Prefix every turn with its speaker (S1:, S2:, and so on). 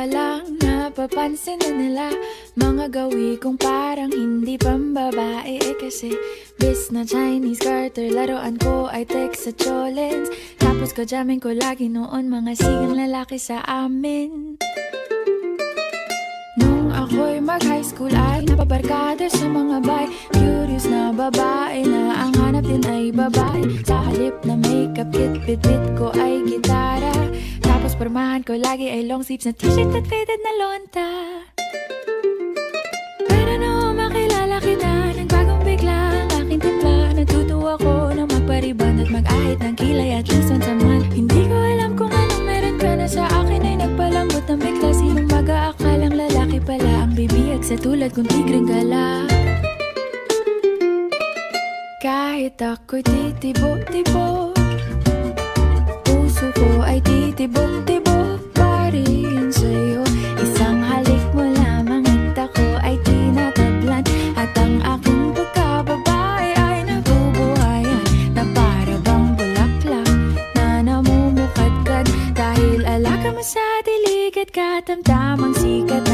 S1: lang napapansin na nila mga gawi kong parang hindi pambabae. Kasi bis na Chinese Carter, laruan ko ay text sa cholens. Tapos ko jamming ko lagi noon mga sigang lalaki sa amin. Nung ako'y mag-high school ay napabarkada sa mga bay. Curious na babae na ang hanap din ay babae. Sa halip na makeup kit, bit-bit ko ay gitara. Tapos pormahan ko lagi ay long sleeves na t-shirt at faded na lonta. Pero nung makilala kita, nagbagong bigla ang aking timpla. Natutuwa ko na magpariban at mag-ahit ng kilay at least once a month. Hindi ko alam kung anong meron ka na sa akin ay nagpalambot ng bigla. Sinong mag-aakalang lalaki pala ang bibihag sa tulad kong tigreng gala. Kahit ako'y titibo-tibo, puso ko ay titibok-tibok pa rin sa'yo. Isang halik mo lamang at ako ay tinatablan. At ang aking pagkababae ay nabubuhayan na para bang bulaklak na namumukadkad. Dahil alaga mo sa dilig at katamtamang sikat